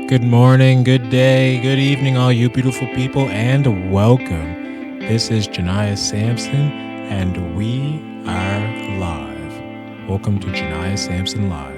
Good morning, good day, good evening, all you beautiful people, and welcome. This is Janiyah Sampson, and we are live. Welcome to Janiyah Sampson Live.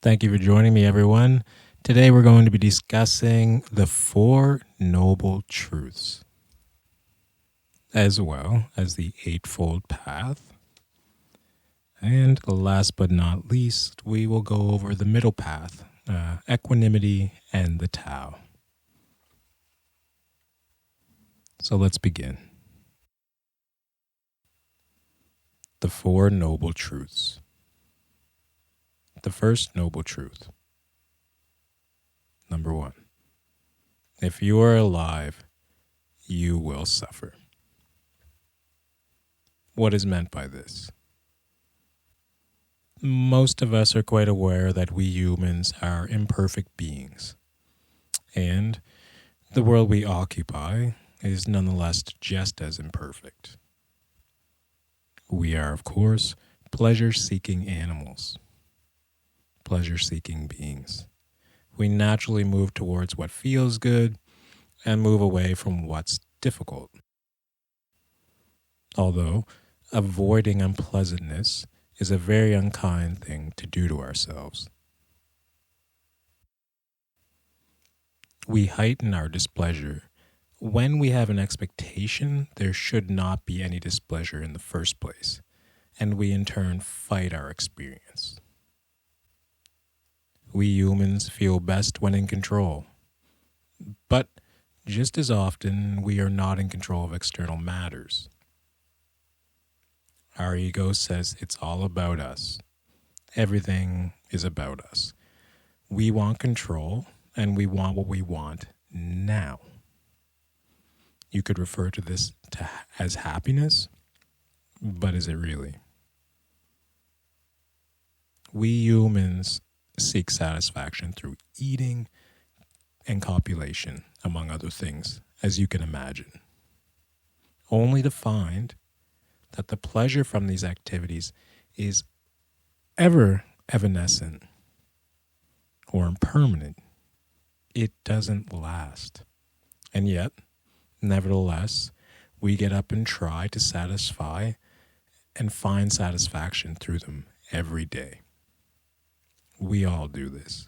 Thank you for joining me, everyone. Today we're going to be discussing the Four Noble Truths, as well as the Eightfold Path. And last but not least, we will go over the middle path, equanimity and the Tao. So let's begin. The Four Noble Truths. The first noble truth. Number 1. If you are alive, you will suffer. What is meant by this? Most of us are quite aware that we humans are imperfect beings, and the world we occupy is nonetheless just as imperfect. We are, of course, pleasure-seeking animals, pleasure-seeking beings. We naturally move towards what feels good and move away from what's difficult. Although avoiding unpleasantness is a very unkind thing to do to ourselves. We heighten our displeasure when we have an expectation there should not be any displeasure in the first place, and we in turn fight our experience. We humans feel best when in control, but just as often we are not in control of external matters. Our ego says it's all about us. Everything is about us. We want control, and we want what we want now. You could refer to this as happiness, but is it really? We humans seek satisfaction through eating and copulation, among other things, as you can imagine, only to find that the pleasure from these activities is ever evanescent or impermanent. It doesn't last. And yet, nevertheless, we get up and try to satisfy and find satisfaction through them every day. We all do this.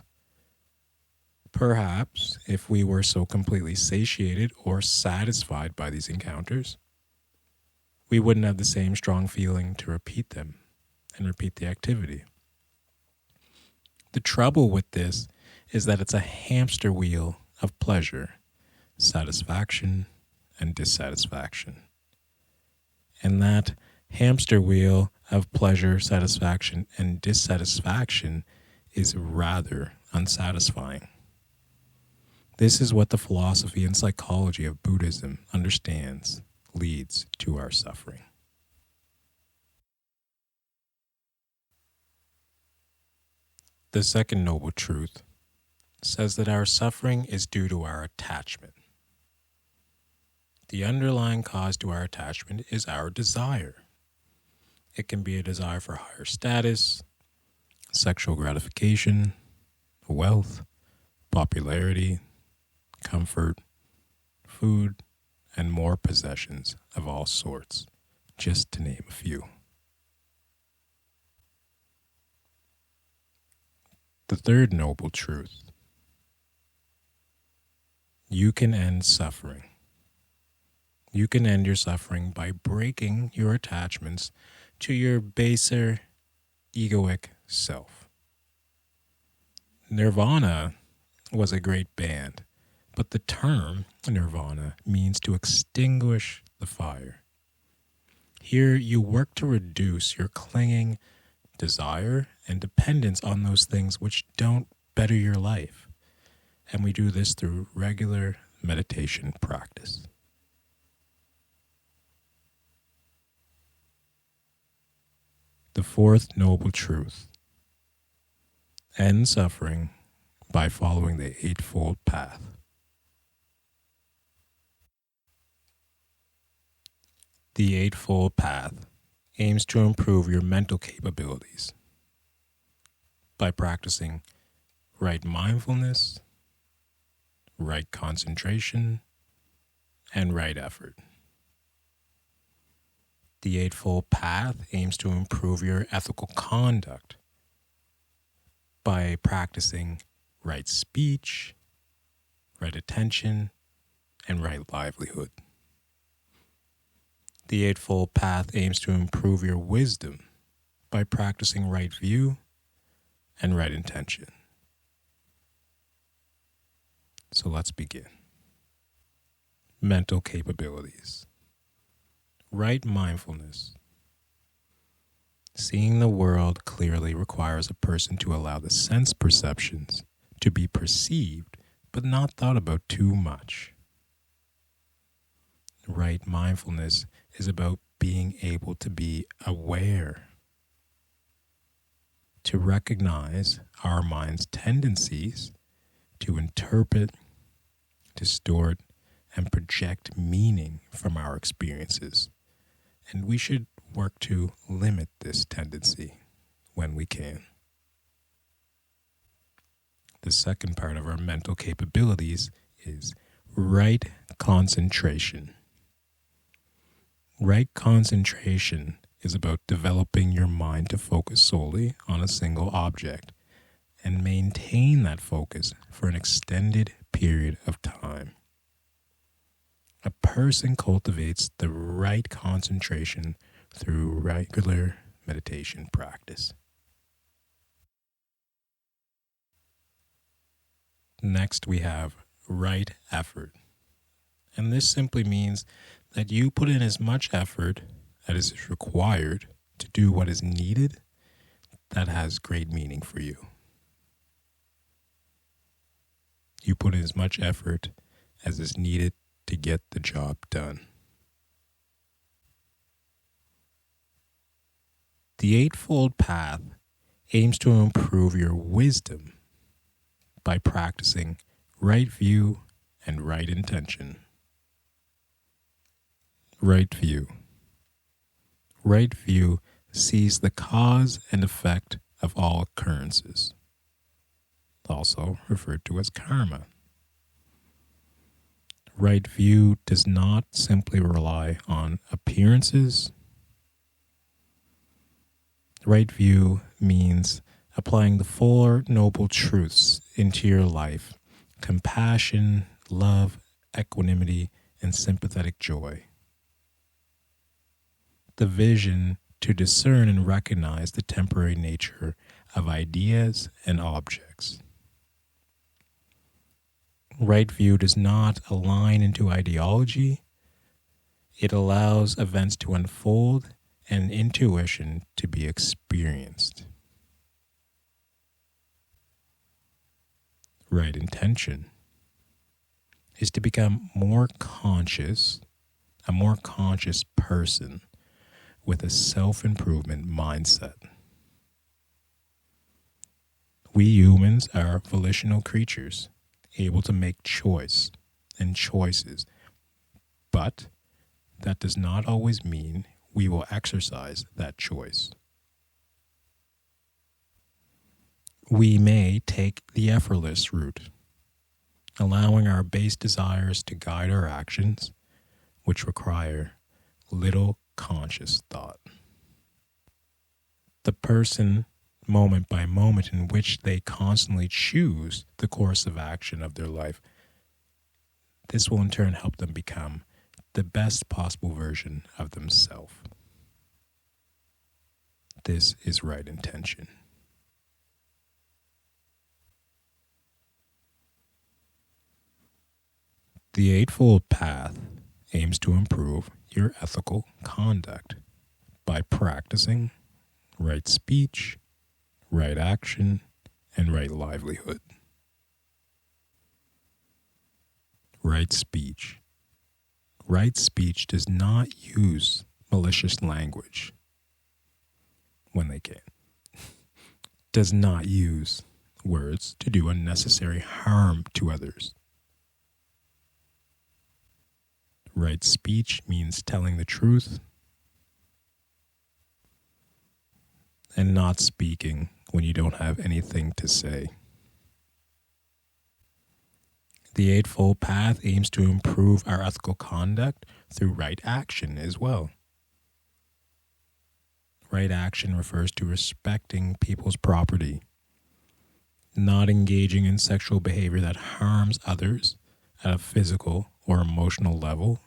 Perhaps if we were so completely satiated or satisfied by these encounters, we wouldn't have the same strong feeling to repeat them and repeat the activity. The trouble with this is that it's a hamster wheel of pleasure, satisfaction, and dissatisfaction. And that hamster wheel of pleasure, satisfaction, and dissatisfaction is rather unsatisfying. This is what the philosophy and psychology of Buddhism understands leads to our suffering. The second noble truth says that our suffering is due to our attachment. The underlying cause to our attachment is our desire. It can be a desire for higher status, sexual gratification, wealth, popularity, comfort, food, and more possessions of all sorts, just to name a few. The third noble truth: you can end suffering. You can end your suffering by breaking your attachments to your baser, egoic self. Nirvana was a great band, but the term nirvana means to extinguish the fire. Here you work to reduce your clinging, desire, and dependence on those things which don't better your life. And we do this through regular meditation practice. The fourth noble truth: end suffering by following the Eightfold Path. The Eightfold Path aims to improve your mental capabilities by practicing right mindfulness, right concentration, and right effort. The Eightfold Path aims to improve your ethical conduct by practicing right speech, right attention, and right livelihood. The Eightfold Path aims to improve your wisdom by practicing right view and right intention. So let's begin. Mental capabilities. Right mindfulness. Seeing the world clearly requires a person to allow the sense perceptions to be perceived but not thought about too much. Right mindfulness is about being able to be aware, to recognize our mind's tendencies to interpret, distort, and project meaning from our experiences. And we should work to limit this tendency when we can. The second part of our mental capabilities is right concentration. Right concentration is about developing your mind to focus solely on a single object and maintain that focus for an extended period of time. A person cultivates the right concentration through regular meditation practice. Next, we have right effort. And this simply means that you put in as much effort as is required to do what is needed that has great meaning for you. You put in as much effort as is needed to get the job done. The Eightfold Path aims to improve your wisdom by practicing right view and right intention. Right view. Right view sees the cause and effect of all occurrences, also referred to as karma. Right view does not simply rely on appearances. Right view means applying the Four Noble Truths into your life: compassion, love, equanimity, and sympathetic joy. The vision to discern and recognize the temporary nature of ideas and objects. Right view does not align into ideology. It allows events to unfold and intuition to be experienced. Right intention is to become more conscious, a more conscious person with a self-improvement mindset. We humans are volitional creatures, able to make choice and choices, but that does not always mean we will exercise that choice. We may take the effortless route, allowing our base desires to guide our actions, which require little conscious thought. The person, moment by moment, in which they constantly choose the course of action of their life, this will in turn help them become the best possible version of themselves. This is right intention. The Eightfold Path aims to improve your ethical conduct by practicing right speech, right action, and right livelihood. Right speech. Right speech does not use malicious language when they can. Does not use words to do unnecessary harm to others. Right speech means telling the truth and not speaking when you don't have anything to say. The Eightfold Path aims to improve our ethical conduct through right action as well. Right action refers to respecting people's property, not engaging in sexual behavior that harms others at a physical or emotional level.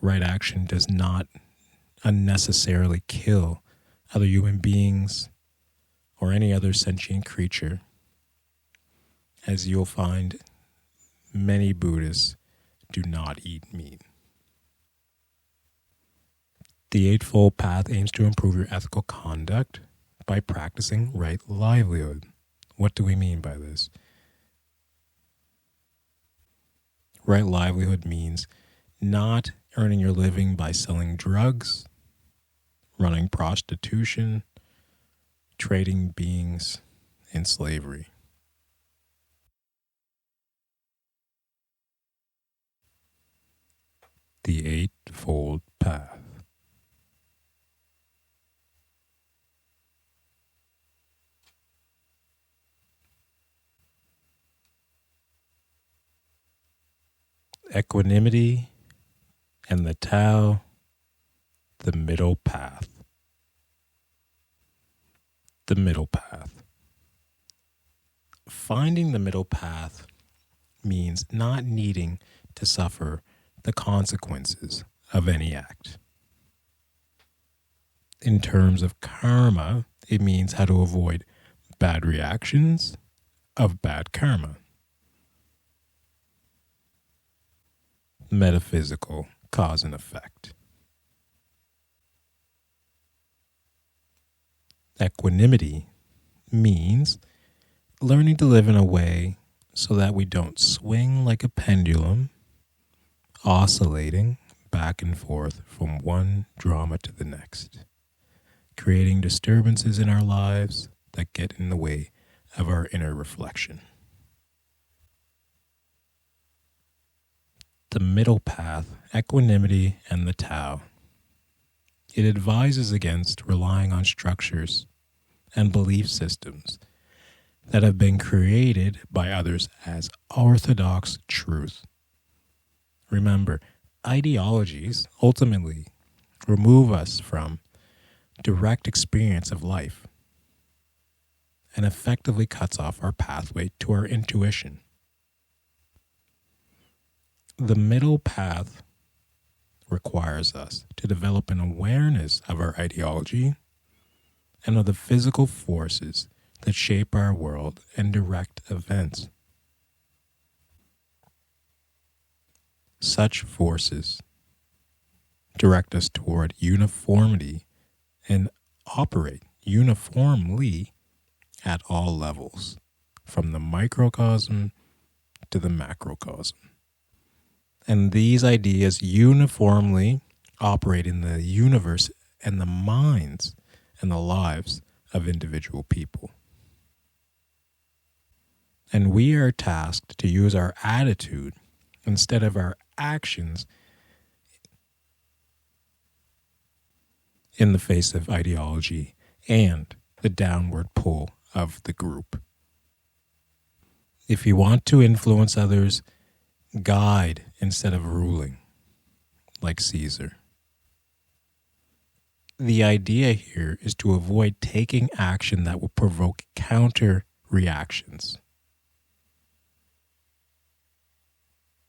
Right action does not unnecessarily kill other human beings or any other sentient creature, as you'll find many Buddhists do not eat meat. The Eightfold Path aims to improve your ethical conduct by practicing right livelihood. What do we mean by this? Right livelihood means not earning your living by selling drugs, running prostitution, trading beings in slavery. The Eightfold Path. Equanimity and the Tao, the middle path. The middle path. Finding the middle path means not needing to suffer the consequences of any act. In terms of karma, it means how to avoid bad reactions of bad karma. Metaphysical cause and effect. Equanimity means learning to live in a way so that we don't swing like a pendulum, oscillating back and forth from one drama to the next, creating disturbances in our lives that get in the way of our inner reflection. The middle path, equanimity, and the Tao. It advises against relying on structures and belief systems that have been created by others as orthodox truth. Remember, ideologies ultimately remove us from direct experience of life and effectively cuts off our pathway to our intuition. The middle path requires us to develop an awareness of our ideology and of the physical forces that shape our world and direct events. Such forces direct us toward uniformity and operate uniformly at all levels, from the microcosm to the macrocosm. And these ideas uniformly operate in the universe and the minds and the lives of individual people. And we are tasked to use our attitude instead of our actions in the face of ideology and the downward pull of the group. If you want to influence others, guide instead of ruling, like Caesar. The idea here is to avoid taking action that will provoke counter reactions.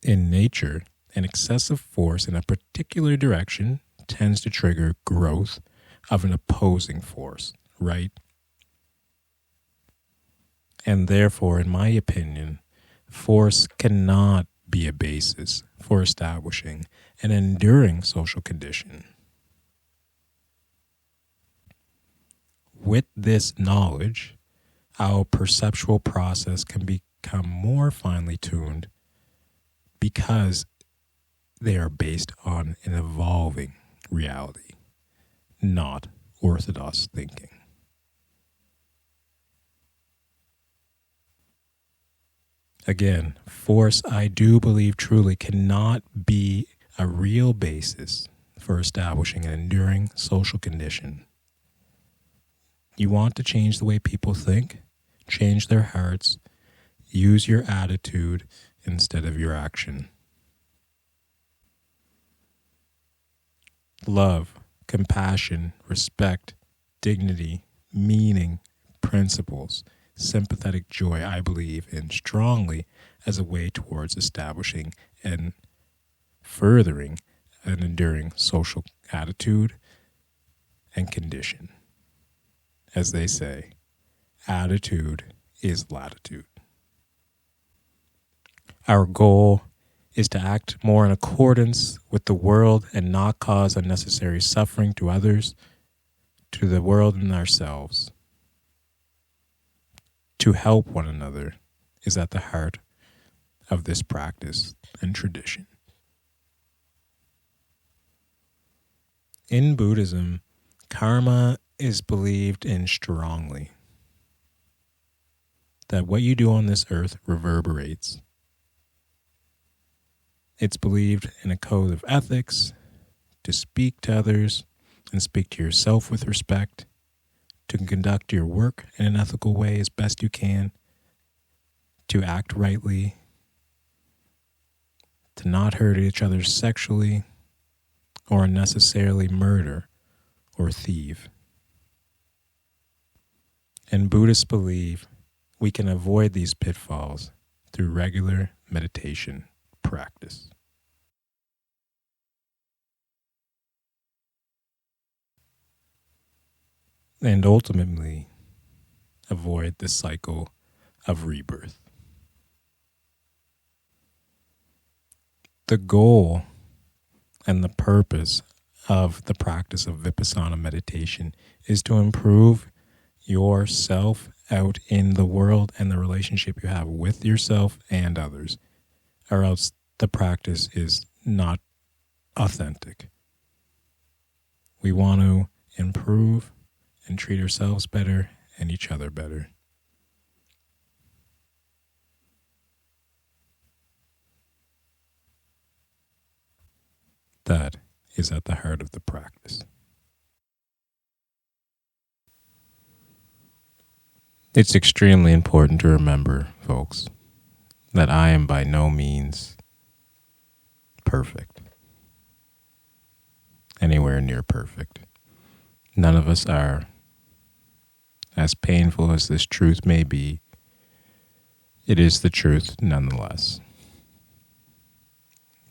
In nature, An excessive force in a particular direction tends to trigger growth of an opposing force, right? And therefore, in my opinion, force cannot be a basis for establishing an enduring social condition. With this knowledge, our perceptual process can become more finely tuned because they are based on an evolving reality, not orthodox thinking. Again, force, I do believe truly, cannot be a real basis for establishing an enduring social condition. You want to change the way people think? Change their hearts. Use your attitude instead of your action. Love, compassion, respect, dignity, meaning, principles, sympathetic joy, I believe in strongly as a way towards establishing and furthering an enduring social attitude and condition. As they say, attitude is latitude. Our goal is to act more in accordance with the world and not cause unnecessary suffering to others, to the world and ourselves. To help one another is at the heart of this practice and tradition. In Buddhism, karma is believed in strongly. That what you do on this earth reverberates. It's believed in a code of ethics to speak to others and speak to yourself with respect, to conduct your work in an ethical way as best you can, to act rightly, to not hurt each other sexually or unnecessarily murder or thieve. And Buddhists believe we can avoid these pitfalls through regular meditation practice. And ultimately, avoid the cycle of rebirth. The goal and the purpose of the practice of Vipassana meditation is to improve yourself out in the world and the relationship you have with yourself and others, or else the practice is not authentic. We want to improve and treat ourselves better and each other better. That is at the heart of the practice. It's extremely important to remember, folks, that I am by no means perfect. Anywhere near perfect. None of us are. As painful as this truth may be, it is the truth nonetheless.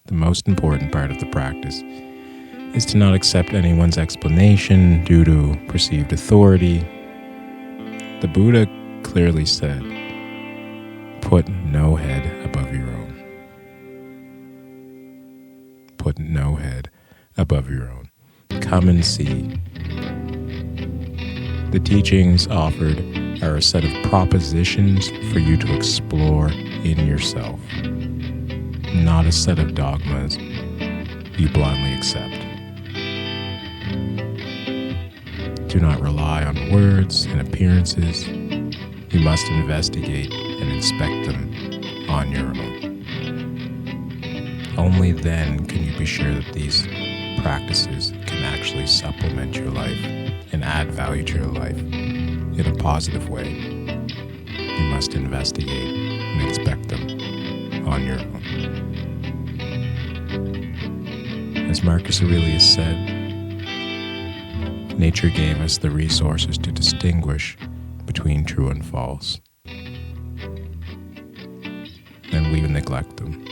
The most important part of the practice is to not accept anyone's explanation due to perceived authority. The Buddha clearly said, put no head above your own. Put no head above your own. Come and see. The teachings offered are a set of propositions for you to explore in yourself, not a set of dogmas you blindly accept. Do not rely on words and appearances. You must investigate and inspect them on your own. Only then can you be sure that these practices can actually supplement your life and add value to your life in a positive way. You must investigate and inspect them on your own. As Marcus Aurelius said, nature gave us the resources to distinguish between true and false, and we neglect them.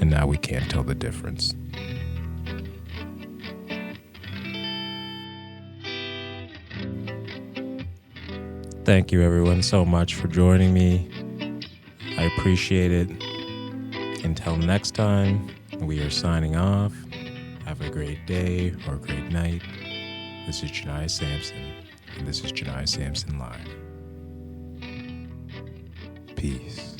and now we can't tell the difference. Thank you everyone so much for joining me. I appreciate it. Until next time, we are signing off. Have a great day or a great night. This is Janai Sampson, and this is Janai Sampson Live. Peace.